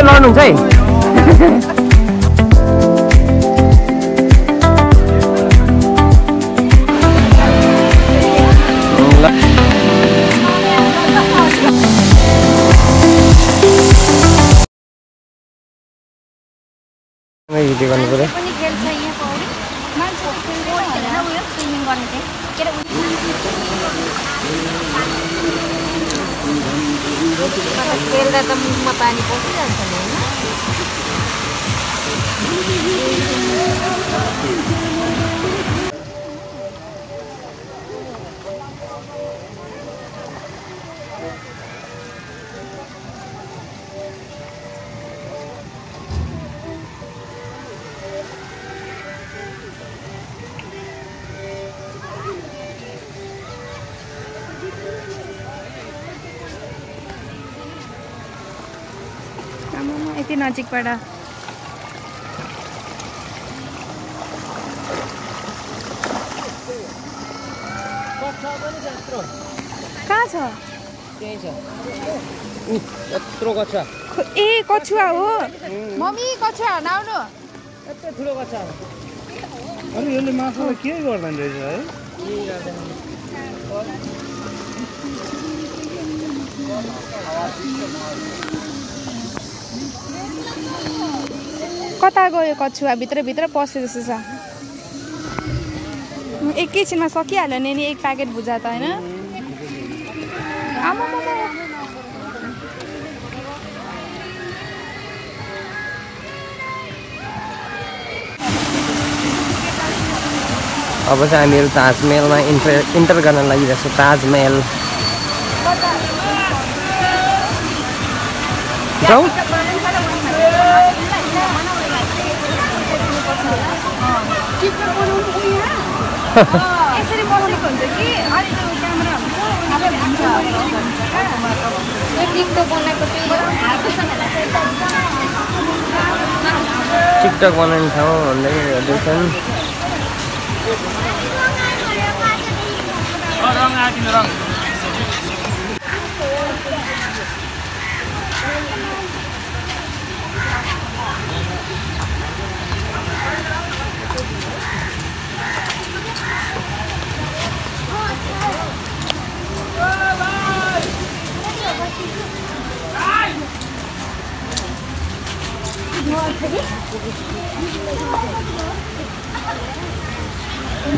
लड्नुहुन्छ है भिडियो गर्नु पर्यो खेल्दा त मुखमा पानी पसिहाल्छ नि यति नजिकबाट कहाँ छ त्यही छ यत्रो कछुवा ए कछुवा हो मम्मी कछुवा हेर्न आउनु यत्रो ठुलो कछुवा अनि यसले माछालाई के गर्दैन रहेछ है कता गयो कछुवा भित्र पस्यो जस्तो छ एकैछिनमा सकिहाल्यो नि एक प्याकेट भुजा त होइन अब चाहिँ हामीहरू ताजमहलमा इन्टर गर्न लागिरहेको छ ताजमहल जाऊ यसरी बसेको हुन्छ कि अलि त्यो क्यामेरा टिकटक बनाउने ठाउँ भन्दै गर्दैछन्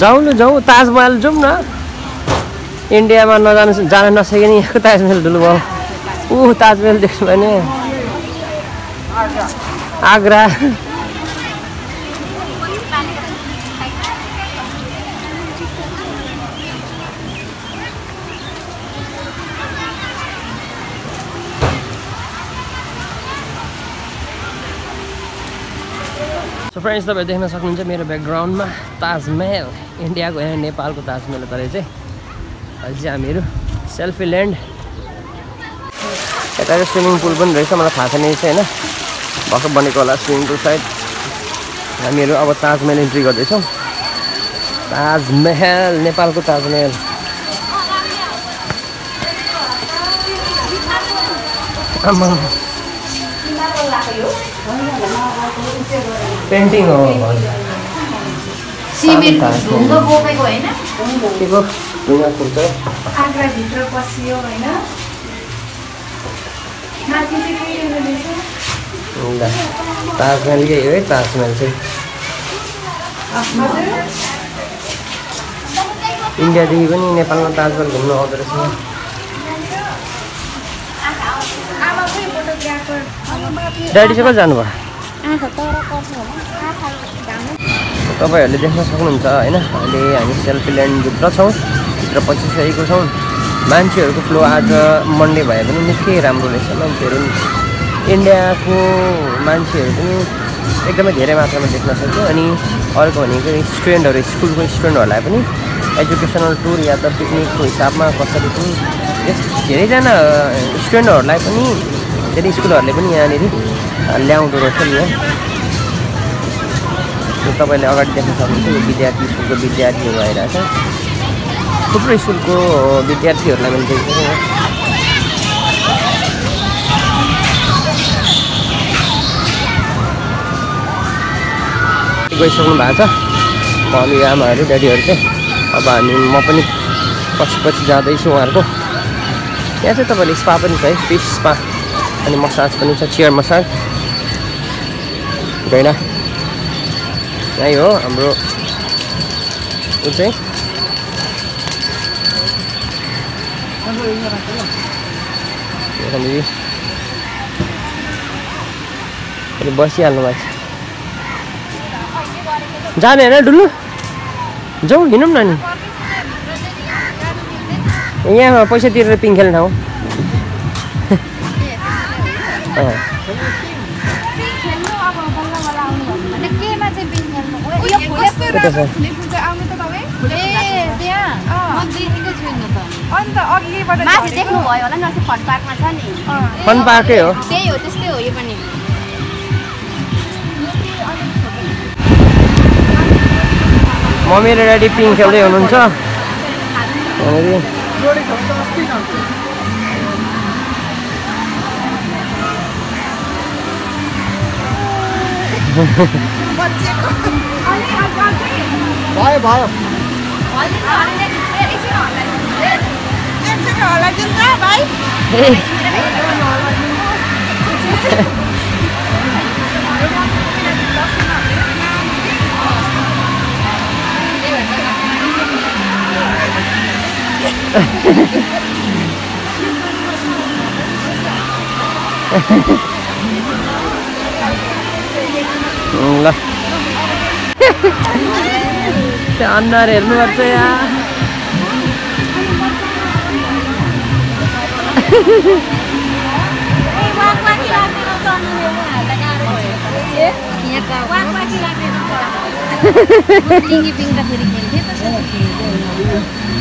जाउँ ताजमहल जाउँ न इन्डियामा जान नसके नि यहाँको ताजमहल ठुलो भयो ताजमहल देख्नु भने आग्रा सो फ्रेन्ड्स तपाईहरु देख्न सक्नुहुन्छ मेरो ब्याकग्राउन्डमा ताजमहल इन्डियाको होइन नेपालको ताजमहल तर चाहिँ अहिले चाहिँ हामीहरू सेल्फी ल्यान्ड यता चाहिँ स्विमिङ पुल पनि रहेछ मलाई थाहा छैन होइन भर्खर बनेको होला स्विमिङ पुल साइड हामीहरू अब ताजमहल इन्ट्री गर्दैछौँ ताजमहल नेपालको ताजमहल पेन्टिङ हो सिमेन्ट ढुङ्गा बोकेको हैन के को ढुङ्गा खुल्छ आग्रा भित्र पसियो हैन माथि चाहिँ के रहेछ ताजमहल के हो ताजमहल चाहिँ इन्डियादेखि पनि नेपालमा ताजमहल घुम्न आउँदो रहेछ ड्याडी चाहिँ कहाँ जानुभयो तपाईँहरूले देख्न सक्नुहुन्छ होइन अहिले हामी सेल्फी ल्यान्डभित्र छौँ भित्र पसिसकेको छौँ मान्छेहरूको फ्लो आज मन्डे भए पनि निकै राम्रो रहेछ मान्छेहरू इन्डियाको मान्छेहरू पनि एकदमै धेरै मात्रामा देख्न सक्यो अनि अर्को भनेको स्टुडेन्टहरू स्कुलको स्टुडेन्टहरूलाई पनि एजुकेसनल टुर या त पिकनिकको हिसाबमा कसरी पनि धेरैजना स्टुडेन्टहरूलाई पनि धेरै स्कुलहरूले पनि यहाँनिर ल्याउँदो रहेछ नि यहाँ तपाईँले अगाडि देख्न सक्नुहुन्छ यो विद्यार्थी स्कुलको विद्यार्थीहरू आइरहेछ थुप्रो स्कुलको विद्यार्थीहरूलाई मैले देखेको गइसक्नु भएको छ मम्मी आमाहरू ड्याडीहरू चाहिँ अब म पनि पछि जाँदैछु उहाँहरूको यहाँ चाहिँ तपाईँले स्पा पनि छ है फिस स्पा अनि मसाज पनि छ चेयर मसाज गएन यही हो हाम्रो ऊ चाहिँ बसिहाल्नु भएको छ जाने होइन डुल्नु जाउँ हिँडौँ न नि यहाँ पैसा तिरेर पिङ खेल्ने ठाउँ फन पार्कै हो मम्मी र ड्याडी पिङ खेल्दै हुनुहुन्छ भयो ल त्यो अनुहार हेर्नुपर्छ यहाँ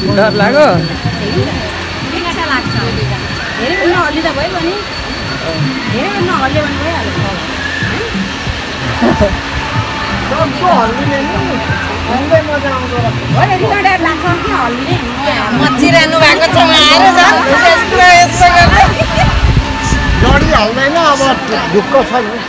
डर लाग्यो मचिरहनु भएको छ आएर गाडी हाल्दैन अब ढुक्क छ नि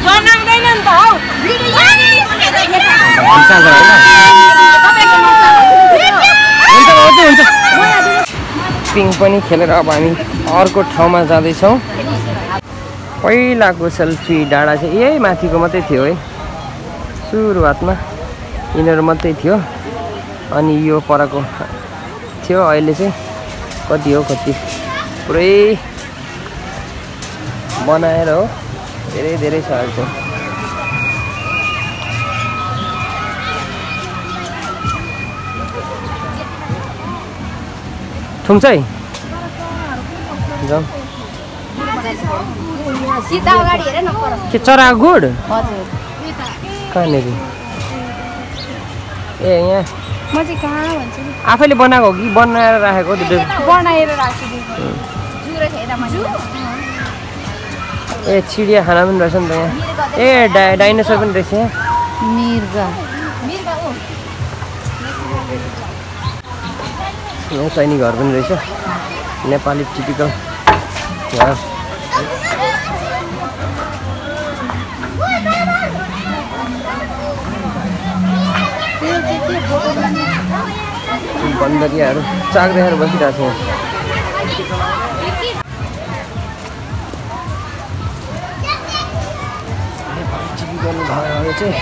बनाउँदैन नि त हौ पिङ पनि खेलेर अब हामी अर्को ठाउँमा जाँदैछौँ पहिलाको सेल्फी डाँडा चाहिँ यही माथिको मात्रै थियो है सुरुवातमा यिनीहरू मात्रै थियो अनि यो परको थियो अहिले चाहिँ कति हो कति पुरै बनाएर हो धेरै धेरै छ अहिले थुम्चै जाउँ सीधा अगाडि हेर न पर के चरा गुड हजुर कहाँनिर ए यहाँ म चाहिँ कहाँ भन्छु नि आफैले बनाएको हो कि बनाएर राखेको बनाएर राखिदिएको जुरे छैन मैले ए चिडियाखाना पनि रहेछ नि त यहाँ ए डाइनोसर पनि रहेछ यहाँ मिर्गा यहाँ सैनिक घर पनि रहेछ नेपाली टिपिकल घर बन्दरियाहरू चाक देखेर बसिरहेको छ घरहरू चाहिँ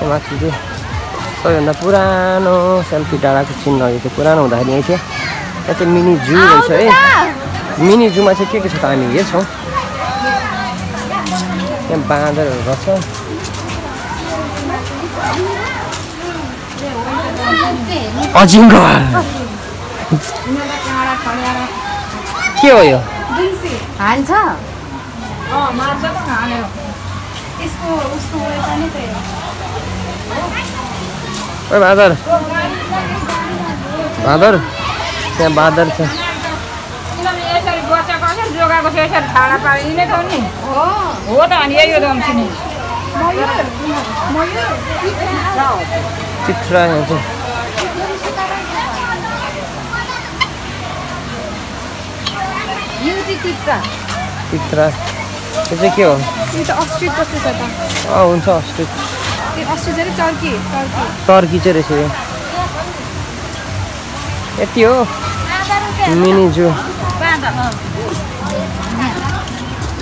माथि चाहिँ सबैभन्दा पुरानो सेल्फी डाँडाको चिन्हहरू चाहिँ पुरानो हुँदाखेरि यहीँ थियो यहाँ चाहिँ मिनी जू रहेछ है मिनी जूमा चाहिँ के छ त हामी हेर्छौँ त्यहाँ बाँदरहरू गर्छ अजिङ्गर के हो यो हान्छ ओइ बाँदर बाँदर त्यहाँ बाँदर छ जोगाएको छ यसरी छाडा पारिदिने त नि हो त अनि यही हो दम्छिनी चित्रा यहाँ चाहिँ चित्रा त्यो चाहिँ के हो? यो त अस्ट्रिच जस्तो छ त। हुन्छ अस्ट्रिच। त्यो अस्ट्रिच अरे टर्की टर्की चाहिँ रहेछ यो। यति हो मिनी जू।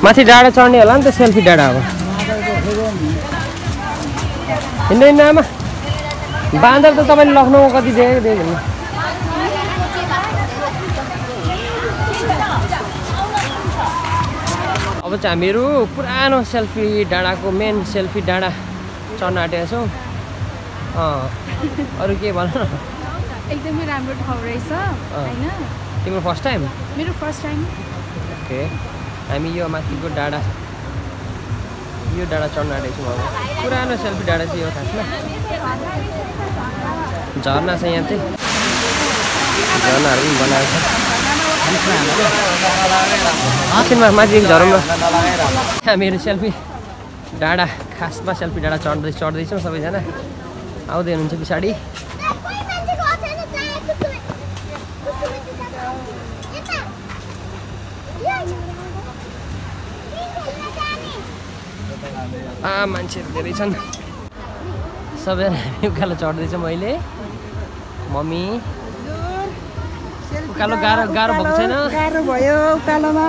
माथि डाँडा चढ्ने होला नि त सेल्फी डाँडा अब। हिँड्दैन आमा बाँदर त तपाईँले लखनऊमा कति देखेको नि। अब चाहिँ हामीहरू पुरानो सेल्फी डाँडाको मेन सेल्फी डाँडा चढ्न आँटेका छौँ। अरू के भन न? एकदमै राम्रो ठाउँ रहेछ हैन? तिम्रो फर्स्ट टाइम? मेरो फर्स्ट टाइम। ओके हामी यो माथिको डाँडा चढ्न आँटेको छौँ। अब पुरानो सेल्फी डाँडा चाहिँ यो खासमा झरना छ। यहाँ चाहिँ झरनाहरू पनि बनाएको छ। एकछिनमा माथि झरौँ। हामीहरू सेल्फी डाँडा खासमा सेल्फी डाँडा चढ्दैछौँ। सबैजना आउँदै हुनुहुन्छ पछाडि। मान्छेहरू धेरै छन्। सबैजना हामी उकालो चढ्दैछौँ। मैले मम्मी उकालो गाह्रो भएको छैन? गाह्रो भयो उकालोमा।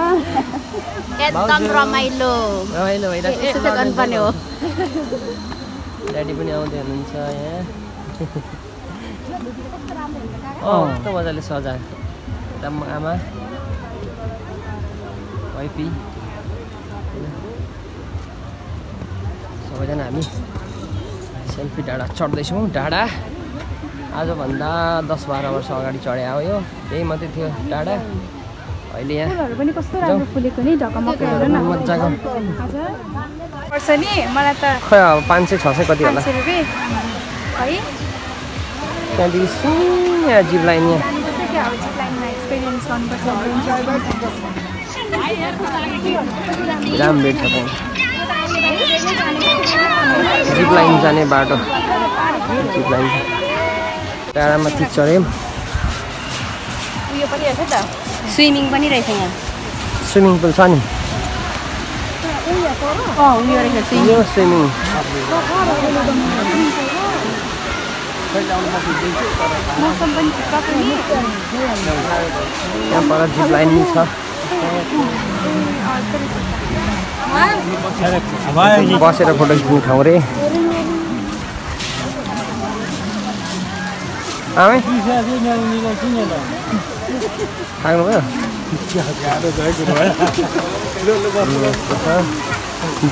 एकदम रमाइलो भइरहेको गर्नुपर्ने हो। ड्याडी पनि आउँदै हुनुहुन्छ यहाँ। कस्तो मजाले सजाएको। यता आमा वाइफी सबैजना हामी सेल्फी डाँडा चढ्दैछौँ। डाँडा आजभन्दा 10-12 वर्ष अगाडि चढे हो। यो त्यही मात्रै थियो डाँडा। अहिले यहाँ पनि कस्तो राम्रो फुलेको नि ढकमकहरू न मजाको पर्छ नि। मलाई त खै अब 500-600 कति होला 500 रुपैयाँ है। त्यहाँदेखि यहाँ जिप लाइन यहाँ एक्सपिरियन्स गर्नुपर्छ। राम भेट छ त्यहाँ जिप लाइन जाने बाटो। जिप लाइन डाँडामा ठिक चढ्यौँ। उयो पनि रहेछ त स्विमिङ पनि रहेछ यहाँ। स्विमिङ पुल छ नि? उयो रहेछ यो स्विमिङ। यहाँ पर जिप लाइन नि छ। बसेर फोटो खिच्ने ठाउँ रे। आमै खानुभयो?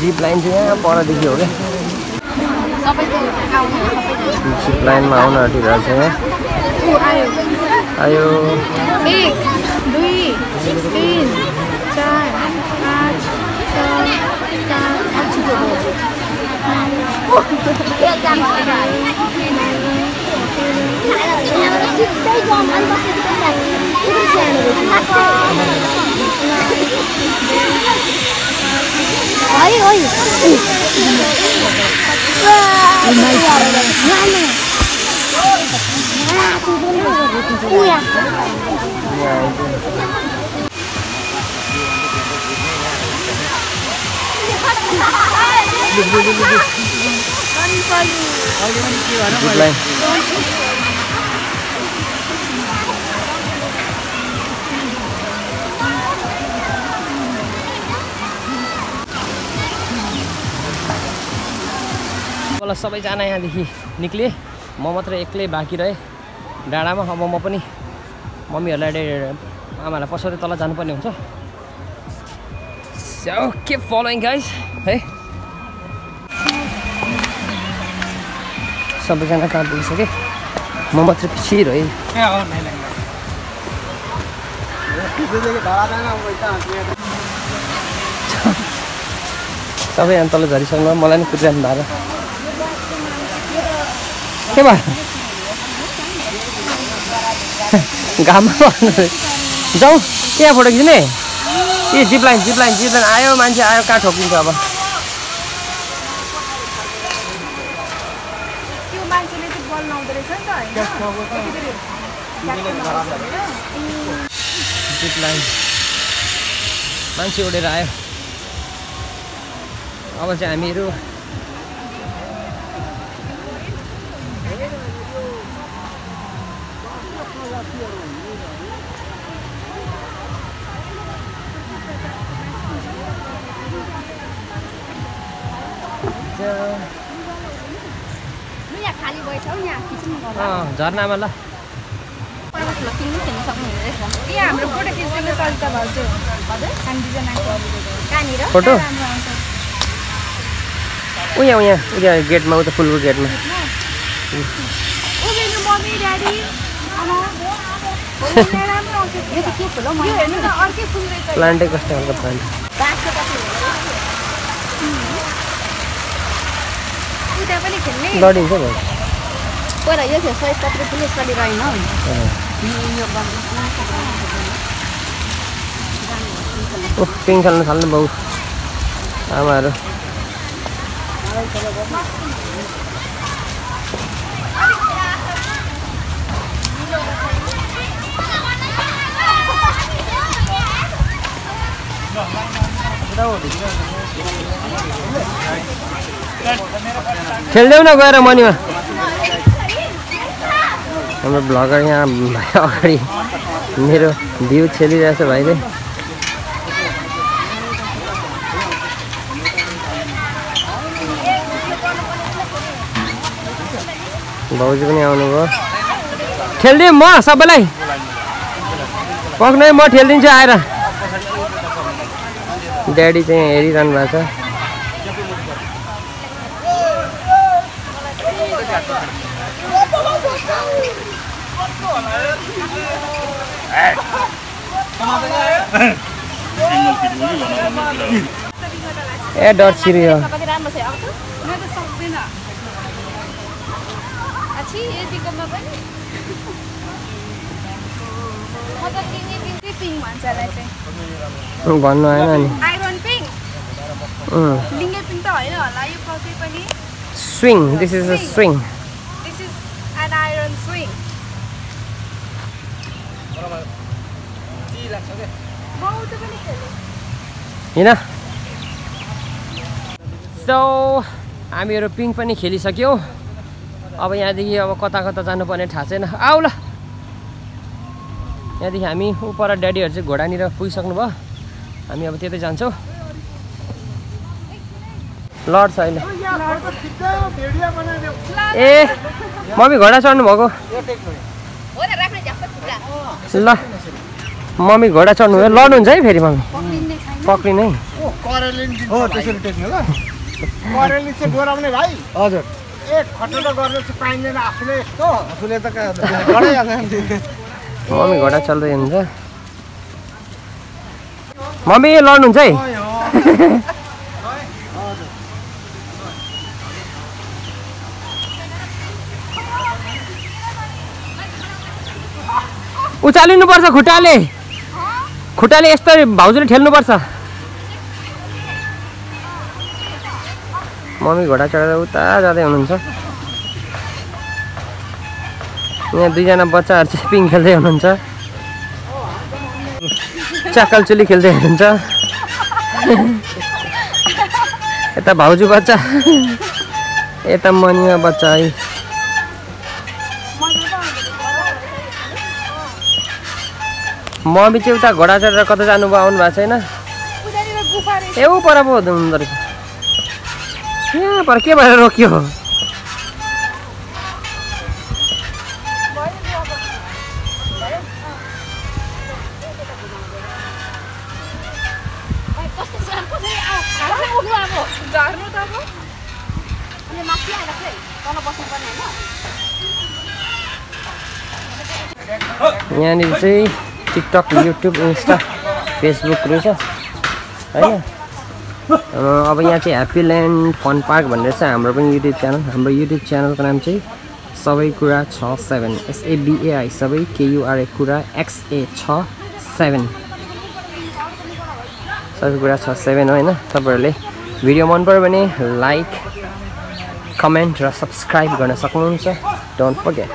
जिप लाइन चाहिँ यहाँ परदेखि हो क्या। जिप लाइनमा आउन आँटिरहेको छ यहाँ। आयो 1 2 3 4 5 मलाई सबैजना यहाँदेखि निक्ले। म मात्र एक्लै बाँकी रहे डाँडामा। अब म पनि मम्मीहरूलाई आमालाई पछाडि तल जानुपर्ने हुन्छ। So keep following guys है। सबैजना कहाँ पुगिसके म मात्र पछि रहे। सबै यहाँ तल झरिसक्नु मलाई नि कुदिरहनु भएको के भयो? घाममा जाउँ त्यहाँ फोटो खिच्ने। ए जिप लाइन आयो मान्छे आयो कहाँ ठोकिन्छ अब। जिप लाइन मान्छे उडेर आयो अब चाहिँ हामीहरू खाली बैठौ यहाँ खिच्नु झर्नामा ल हाम्रो फोटो खिच्नु सजिलो भाउजू हामी दुईजनाको कहाँनिर फोटो उहाँ गेटमा उता फुलको गेटमा मेरो मम्मी ड्याडी आमा राम्रो आउँछ यो चाहिँ के फुल हौ यो हेर्नु न अर्कै फुल रहेछ प्लान्टै कस्तो खालको प्लान्ट उता पनि खेल्ने लडिन्छ नि पहिला यो थियो सयपत्री पनि यसपालि रहेन ओह पिङ खेल्न थाल्नु बाउ आमाहरू खेल्दैउ न गएर मनीमा हाम्रो ब्लगर यहाँ भाइ अगाडि मेरो भ्यू छेलिरहेछ भाइले भाउजू पनि आउनुभयो खेल्दिउँ म सबैलाई पक्नै म खेलिदिन्छु आएर ड्याडी चाहिँ हेरिरहनु भएको छ ए डर छिरियो कति राम्रो छ अब म त सक्दिन अछि यतिकोमा पनि म त तिमी पिङ भन्छ यसलाई चाहिँ भन्नु आएन नि आइरन पिङ लिङ्गे पिङ त होइन होला यो पक्कै पनि swing this is a swing this is an iron swing होइन सो हामीहरू पिङ पनि खेलिसक्यौँ अब यहाँदेखि अब कता कता जानुपर्ने थाहा छैन आऊ ल यहाँदेखि हामी उपर ड्याडीहरू चाहिँ घोडानिर पुगिसक्नु भयो हामी अब त्यतै जान्छौँ लड्छ अहिले ए मम्मी घोडा चढ्नु भएको ल मम्मी घोडा चढ्नु भयो लड्नुहुन्छ है फेरि मम्मी पक्रिने हो त्यसरी टेक्नु ल करेली चाहिँ डोराउने भाइ हजुर एक खटोटो गर्न चाहिँ पाइँदैन आफूले यस्तो आफूले त मम्मी घोडा चल्दै हुन्छ मम्मी लड्नुहुन्छ है उचालिनुपर्छ खुट्टाले खुट्टाले यस्तै भाउजूले ठेल्नुपर्छ मम्मी घोडा चढेर उता जाँदै हुनुहुन्छ यहाँ दुईजना बच्चाहरू चाहिँ पिङ खेल्दै हुनुहुन्छ चाकलचुली खेल्दै हुनुहुन्छ यता भाउजू बच्चा यता मनीमा बच्चा है मम्मी चाहिँ उता घोडा चढेर कता जानुभयो आउनु भएको छैन ए ऊ पर पो हुँदो रहेछ यहाँ पर के भएर रोक्यो यहाँनिर चाहिँ टिकटक युट्युब इन्स्टा फेसबुक रहेछ होइन अब यहाँ चाहिँ ह्याप्पी ल्यान्ड फन पार्क भनेर चाहिँ हाम्रो पनि युट्युब च्यानलको नाम चाहिँ सबै कुरा 67 SABAI सबै KURA कुरा XA67 सबै कुरा 67 होइन तपाईँहरूले भिडियो मन पर्यो भने लाइक कमेन्ट र सब्सक्राइब गर्न सक्नुहुन्छ डोन्ट फर्गेट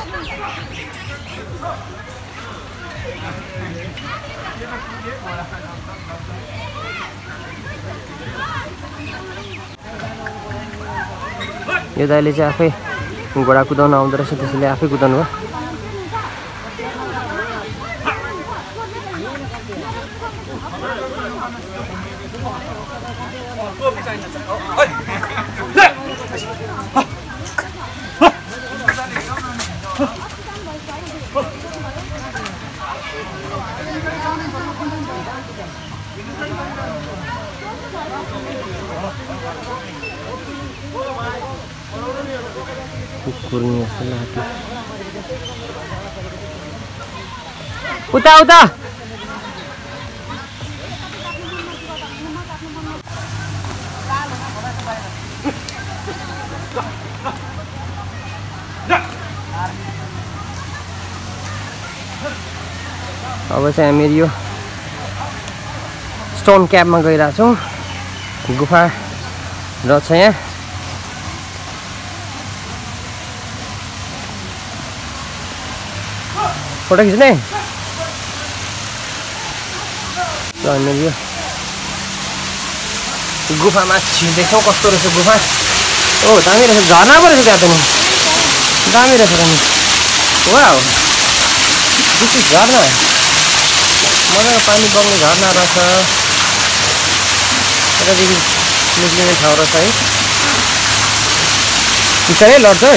यो दाइले चाहिँ आफै घोडा कुदाउन आउँदो रहेछ, त्यसैले आफै कुदाउनु भयो। कुकुरनी जस्तो लाग्यो। उता उता अब चाहिँ हामी यो स्टोन क्याबमा गइरहेछौँ। गुफा रहेछ यहाँ। फोटो खिच्ने हामी यो गुफामा छिर्दैछौँ। कस्तो रहेछ गुफा? ओ दामी रहेछ, झर्ना पो रहेछ त्यहाँ पनि, दामी रहेछ पनि। वाउ, जुन चाहिँ झर्ना, मजाको पानी बग्ने झर्ना रहेछ। यतादेखि निक्लिने ठाउँ रहेछ है, बिस्तारै लड्छ है।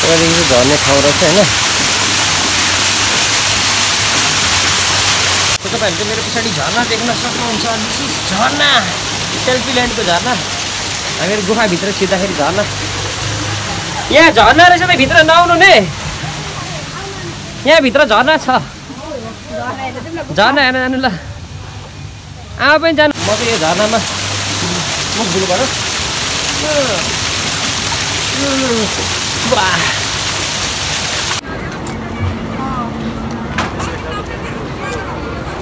यतादेखि चाहिँ झर्ने ठाउँ रहेछ होइन। तपाईँहरूले चाहिँ मेरो पछाडि झर्ना देख्न सक्नुहुन्छ। दिस इज झर्ना, सेल्फी ल्यान्डको झर्ना। हामीहरू गुफाभित्र छिर्दाखेरि झर्ना, यहाँ झर्ना रहेछ त, भित्र नआउनु नि। यहाँभित्र झर्ना छ, झर्ना हेर्न जानु ल। आमा पनि जानु। म चाहिँ यो झर्नामा मुख धुनुपर्यो।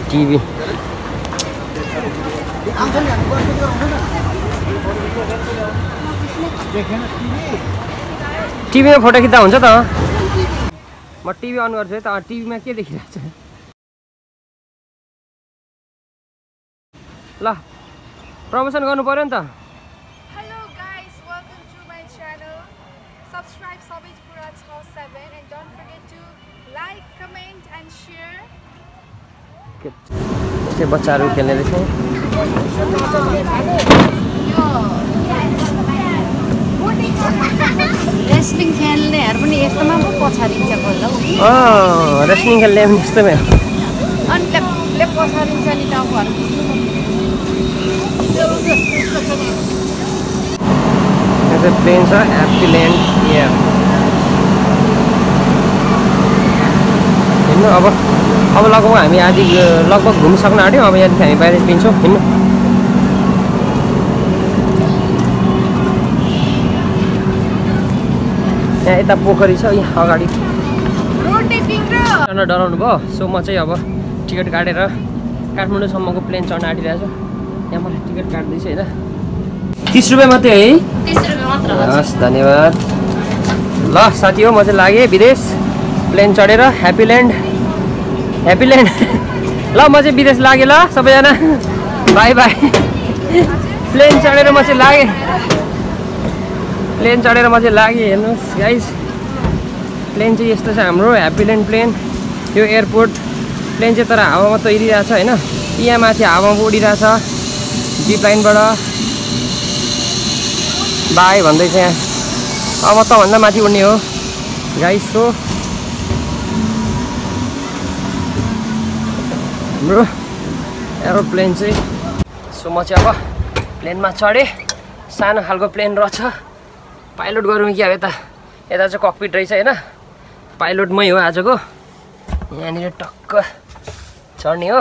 टिभी टिभीमा फोटो खिच्दा हुन्छ त। म टिभी अन गर्छु है त। टिभीमा के देखिरहेको छ? ल प्रमोसन गर्नु पर्यो नि त। Hello guys, welcome to my channel. Subscribe Sabij Pura 7 and don't forget to like, comment and share. यस्तै बच्चाहरू खेल्ने रहेछ। रेस्लिङ खेल्नेहरू पनि यस्तोमा पो पछारिन्छ पहिला। रेस्लिङ खेल्ने पनि यस्तोमै हो। अनि त्यसले पछारिन्छ नि टाउकोहरू। यहाँ चाहिँ प्लेन छ, ह्याप्पी ल्यान्ड एयर। हिँड्नु अब लगभग हामी आधी लगभग घुमिसक्न आँट्यौँ। अब यहाँदेखि हामी बाहिर निस्किन्छौँ। हिँड्नु। यहाँ यता पोखरी छ, यहाँ अगाडि। डराउनु भयो। सो म चाहिँ अब टिकट काटेर काठमाडौँसम्मको प्लेन चढ्न आँटिरहेको छु। यहाँ मलाई टिकट काट्दैछु होइन। 30 रुपियाँ मात्रै है? 30 रुपियाँ मात्र। हस्, धन्यवाद। ल साथी हो, म चाहिँ लागेँ विदेश प्लेन चढेर। Happy land, happy land. ल म चाहिँ विदेश लागेँ ल सबैजना, बाई बाई। प्लेन चढेर म चाहिँ लागेँ, प्लेन चढेर म चाहिँ लागेँ। हेर्नुहोस् गाइस, प्लेन चाहिँ यस्तो छ हाम्रो ह्याप्पी ल्यान्ड प्लेन। यो एयरपोर्ट प्लेन चाहिँ तर हावामा तैरिरहेको छ होइन। यहाँ माथि हावामा उडिरहेछ जिप लाइनबाट। बाई भन्दैछ यहाँ। अब म तभन्दा माथि उड्ने हो गाइस। सो हाम्रो एरोप्लेन चाहिँ, सो म चाहिँ अब प्लेनमा चढेँ। सानो खालको प्लेन रहेछ। पाइलट गरौँ कि अब यता चाहिँ ककपिट रहेछ होइन। पाइलट मै हो आजको। यहाँनिर टक्क चढ्ने हो।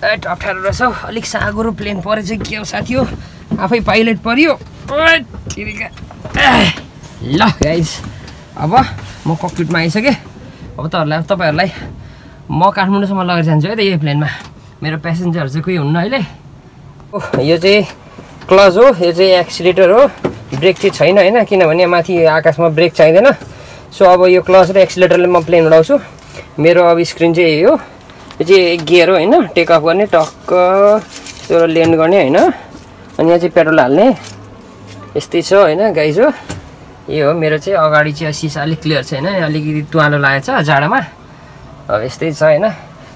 अप्ठ्यारो रहेछ हौ, अलिक साँगुरो प्लेन परेछ के हो साथी हो। आफै पाइलट पर्यो। ल गाइस, अब म ककपिटमा आइसकेँ। अब तपाईँहरूलाई म काठमाडौँसम्म लगेर जान्छु है त यही प्लेनमा। मेरो प्यासेन्जरहरू चाहिँ कोही हुन्न अहिले। यो चाहिँ क्लच हो, यो चाहिँ एक्सिलेटर हो। ब्रेक चाहिँ छैन होइन, किनभने माथि आकाशमा ब्रेक चाहिँदैन। सो अब यो क्लच र एक्सिलेटरले म प्लेन उडाउँछु। मेरो अब स्क्रिन चाहिँ यही हो, यो चाहिँ गियर हो होइन, टेक अफ गर्ने टक्क त्यो ल्यान्ड गर्ने होइन। अनि यहाँ चाहिँ पेट्रोल हाल्ने यस्तै छ होइन गाइज हो। यो हो मेरो चाहिँ अगाडि चाहिँ सिसा अलिक क्लियर छ होइन, अलिकति तुवालो लागेको छ जाडोमा। अब यस्तै छ होइन,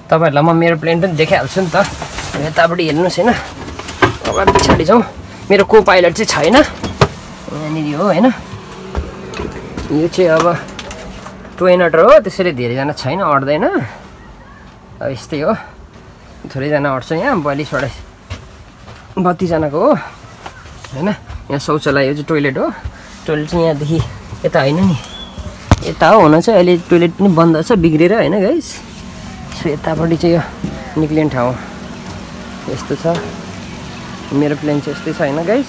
तपाईँहरूलाई म मेरो प्लेन पनि देखाइहाल्छु नि त। यतापट्टि हेर्नुहोस् होइन, अगाडि पछाडि छौँ। मेरो को पाइलट चाहिँ छैन यहाँनिर हो होइन। यो चाहिँ अब टोइनटर हो, त्यसैले धेरैजना छैन, अट्दैन। अब यस्तै हो, थोरैजना अट्छ यहाँ, 42-32जनाको हो होइन। यहाँ शौचालय यो चाहिँ टोइलेट हो। टोइलेट चाहिँ यहाँदेखि यता होइन नि, यता हो हुन चाहिँ। अहिले टोइलेट पनि बन्द छ बिग्रेर होइन गाइस। सो यतापट्टि चाहिँ यो निक्लिने ठाउँ यस्तो छ। मेरो प्लेन चाहिँ यस्तै छ होइन गाइस।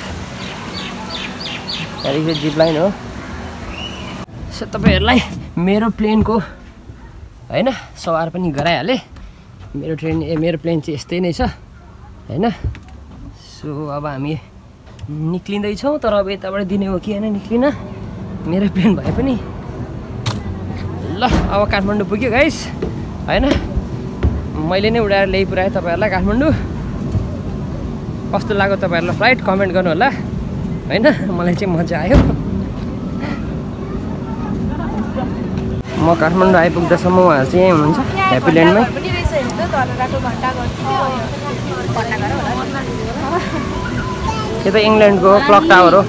त्यहाँदेखि चाहिँ जिप लाइन हो। सो तपाईँहरूलाई मेरो प्लेनको होइन सवार पनि गराइहालेँ। मेरो प्लेन चाहिँ यस्तै नै छ होइन। सो अब हामी निक्लिँदैछौँ, तर अब यताबाट दिने हो कि होइन निक्लिन, मेरो प्लेन भए पनि। ल अब काठमाडौँ पुग्यो गाइस होइन। मैले नै उडाएर ल्याइ पुऱ्याएँ तपाईँहरूलाई काठमाडौँ। कस्तो लाग्यो तपाईँहरूलाई फ्लाइट, कमेन्ट गर्नु होला होइन। मलाई चाहिँ मजा आयो। म काठमाडौँ आइपुग्दासम्म उहाँहरू चाहिँ यहीँ हुनुहुन्छ ह्याप्पील्यान्डमै। यो त इङ्ल्यान्डको क्लक टावर हो।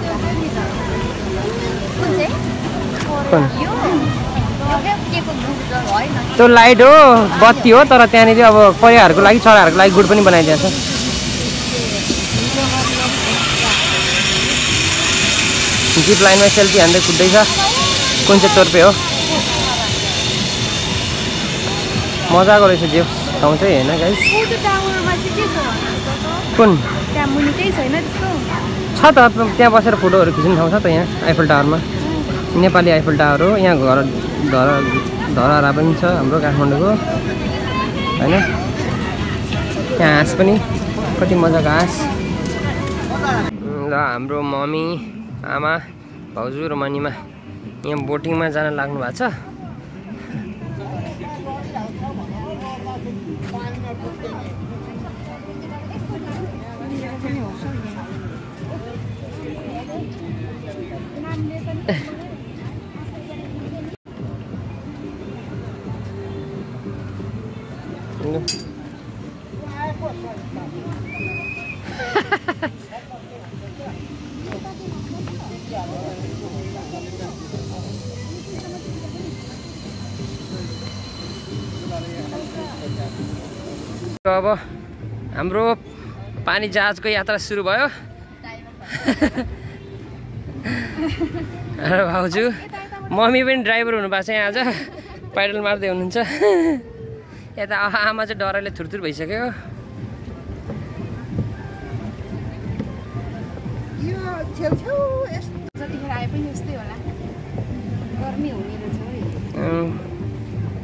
त्यो लाइट हो, बत्ती हो, तर त्यहाँनिर अब परिवारको लागि चराहरूको लागि गुड पनि बनाइदिएको छ। जिप लाइनमा सेल्फी हान्दै कुद्दैछ। कुन चाहिँ तोर्पे हो, मजाको रहेछ जिप ठाउँ चाहिँ होइन गाइस। कुन छ त त्यहाँ बसेर फोटोहरू खिच्ने ठाउँ छ त यहाँ आइफल टावरमा। नेपाली आइफल टावर हो। यहाँ घर धरहरा पनि छ हाम्रो काठमाडौँको होइन। यहाँ हाँस पनि कति मजाको हाँस। ल हाम्रो मम्मी आमा भाउजू र मनीमा यहाँ बोटिङमा जान लाग्नु भएको छ। अब हाम्रो पानी जहाजको यात्रा सुरु भयो। भाउजू मम्मी पनि ड्राइभर हुनुभएको छ यहाँ आज, पाइडल मार्दै हुनुहुन्छ। यता आमा चाहिँ डरले थुरथुर भइसक्यो।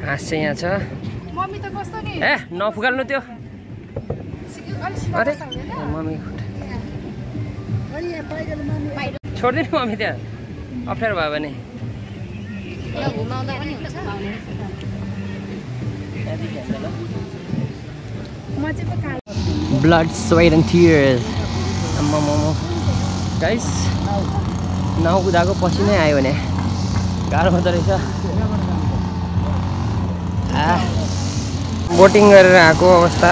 हाँस चाहिँ यहाँ छ। ए नफुकाल्नु त्यो। अरे मम्मी छोडिदिनु मम्मी, त्यहाँ अप्ठ्यारो भयो भने। Blood sweat and tears. Guys now कुदाएको पछि नै आयो भने गाह्रो हुँदो रहेछ। बोटिङ गरेर आएको अवस्था।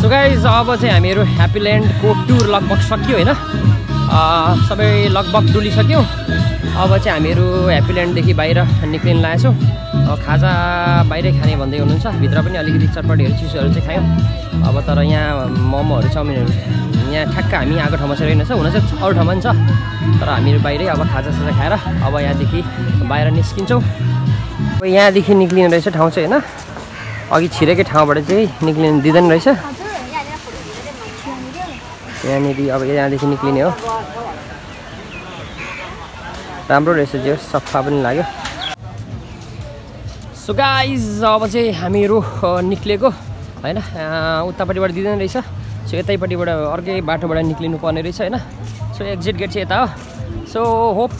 सो गाइस अब चाहिँ हामीहरू ह्याप्पील्यान्डको टुर लगभग सक्यो होइन। सबै लगभग डुलिसक्यौँ। अब चाहिँ हामीहरू ह्याप्पील्यान्डदेखि बाहिर निक्लिन लागेछौँ। खाजा बाहिरै खाने भन्दै हुनुहुन्छ, भित्र पनि अलिकति चटपटीहरू चिसोहरू चाहिँ खायौँ। अब तर यहाँ मोमोहरू चाउमिनहरू यहाँ ठ्याक्क हामी आएको ठाउँमा चाहिँ रहेनछ, हुन चाहिँ अरू ठाउँमा पनि छ, तर हामीहरू बाहिरै अब खाजासाजा खाएर अब यहाँदेखि बाहिर निस्किन्छौँ। यहाँदेखि निक्लिने रहेछ ठाउँ चाहिँ होइन। अघि छिरेकै ठाउँबाट चाहिँ निक्लिनु दिँदैन रहेछ। यहाँनिर अब यहाँदेखि निक्लिने हो। राम्रो रहेछ, जो सफा पनि लाग्यो। सो गाइज अब चाहिँ हामीहरू निक्लेको होइन। उतापट्टिबाट दिँदैन रहेछ, सो यतैपट्टिबाट अर्कै बाटोबाट निक्लिनु पर्ने रहेछ होइन। सो एक्जिट गेट चाहिँ यता हो। सो होप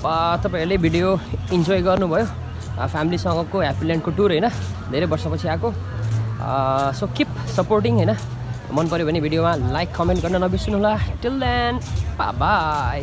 तपाईँहरूले भिडियो इन्जोय गर्नुभयो फ्यामिलीसँगको ह्याप्पील्यान्डको टुर होइन, धेरै वर्षपछि आएको। सो किप सपोर्टिङ होइन। मन पऱ्यो भने भिडियोमा लाइक कमेन्ट गर्न नबिर्सिनु होला। Till then bye by.